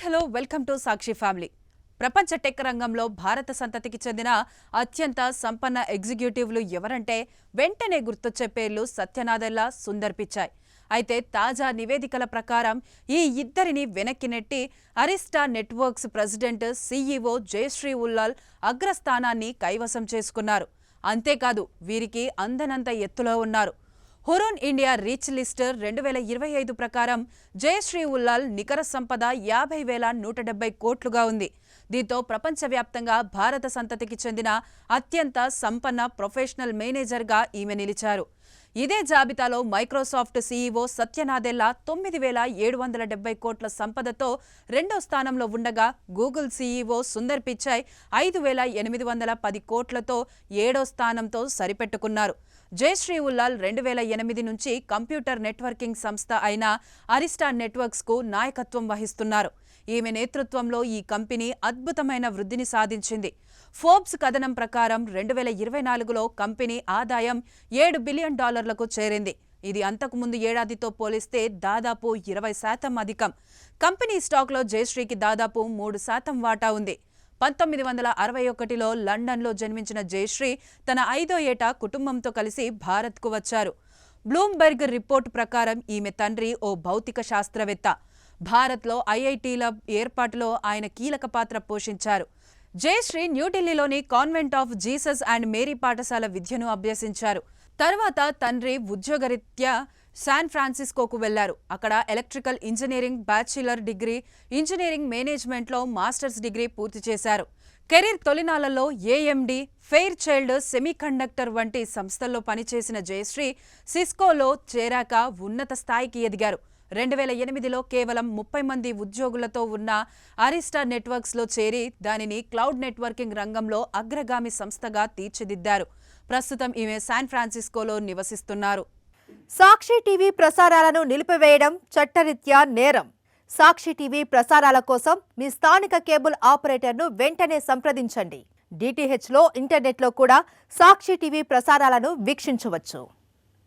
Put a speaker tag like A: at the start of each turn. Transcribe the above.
A: Hello welcome to Sakshi family. ప్రపంచ tech రంగంలో భారత సంతతికి చెందిన అత్యంత సంపన్న ఎగ్జిక్యూటివ్లు ఎవరంటే వెంటనే గుర్తొచ్చే పేర్లు సత్యనాదెల్ల, సుందర్ పిచాయ్. అయితే తాజా నివేదికల ప్రకారం ఈ ఇద్దరిని వెనక్కి నెట్టి Arista Networks president CEO Jayshree Ullal అగ్రస్థానాన్ని కైవసం చేసుకున్నారు. అంతేకాదు వీరికి అందనంత ఎత్తులో ఉన్నారు. హురూన్ ఇండియా రీచ్ లిస్ట్ 2025 ప్రకారం జయశ్రీ ఉల్లాల్ నికర సంపద 50,170 కోట్లుగా ఉంది. దీంతో ప్రపంచవ్యాప్తంగా భారత సంతతికి చెందిన అత్యంత సంపన్న ప్రొఫెషనల్ మేనేజర్గా ఈమె నిలిచారు. ఇదే జాబితాలో మైక్రోసాఫ్ట్ సీఈఓ సత్యనాదెల్ల 9,770 కోట్ల సంపదతో రెండో స్థానంలో ఉండగా గూగుల్ సీఈఓ సుందర్ పిచాయ్ 5,810 కోట్లతో ఏడో స్థానంతో సరిపెట్టుకున్నారు. జయశ్రీ ఉల్లాల్ 2008 నుంచి కంప్యూటర్ నెట్వర్కింగ్ సంస్థ అయిన అరిస్టా నెట్వర్క్స్కు నాయకత్వం వహిస్తున్నారు. ఈమె నేతృత్వంలో ఈ కంపెనీ అద్భుతమైన వృద్ధిని సాధించింది. ఫోర్బ్స్ కథనం ప్రకారం 2024లో కంపెనీ ఆదాయం $7 బిలియన్ చేరింది. ఇది అంతకుముందు ఏడాదితో పోలిస్తే దాదాపు 20% అధికం. కంపెనీ స్టాక్లో జయశ్రీకి దాదాపు 3% వాటా ఉంది. 1961లో లండన్లో జన్మించిన జయశ్రీ తన 5వ ఏట కుటుంబంతో కలిసి భారత్కు వచ్చారు. బ్లూంబెర్గ్ రిపోర్టు ప్రకారం ఈమె తండ్రి ఓ భౌతిక శాస్త్రవేత్త. భారత్లో ఐఐటీల ఏర్పాటులో ఆయన కీలక పాత్ర పోషించారు. జయశ్రీ న్యూఢిల్లీలోని convent of Jesus and Mary పాఠశాల విద్యను అభ్యసించారు. తర్వాత తండ్రి ఉద్యోగరీత్యా శాన్ ఫ్రాన్సిస్కోకు వెళ్లారు. అక్కడ electrical engineering bachelor degree, engineering మేనేజ్మెంట్లో మాస్టర్స్ డిగ్రీ పూర్తి చేశారు. కెరీర్ తొలినాళ్లలో ఏఎండి, ఫెయిర్ చైల్డ్ సెమీకండక్టర్ వంటి సంస్థల్లో పనిచేసిన జయశ్రీ సిస్కోలో చేరాక ఉన్నత స్థాయికి ఎదిగారు. 2008లో కేవలం 30 మంది ఉద్యోగులతో ఉన్న అరిస్టా నెట్వర్క్స్లో చేరి దానిని క్లౌడ్ నెట్వర్కింగ్ రంగంలో అగ్రగామి సంస్థగా తీర్చిదిద్దారు. ప్రస్తుతం ఈమె శాన్ ఫ్రాన్సిస్కోలో నివసిస్తున్నారు.
B: సాక్షి టీవీ ప్రసారాలను నిలిపివేయడం చట్టరీత్యా నేరం. సాక్షి టీవీ ప్రసారాల కోసం మీ స్థానిక కేబుల్ ఆపరేటర్ను వెంటనే సంప్రదించండి. డిటిహెచ్లో, ఇంటర్నెట్లో కూడా సాక్షి టీవీ ప్రసారాలను వీక్షించవచ్చు.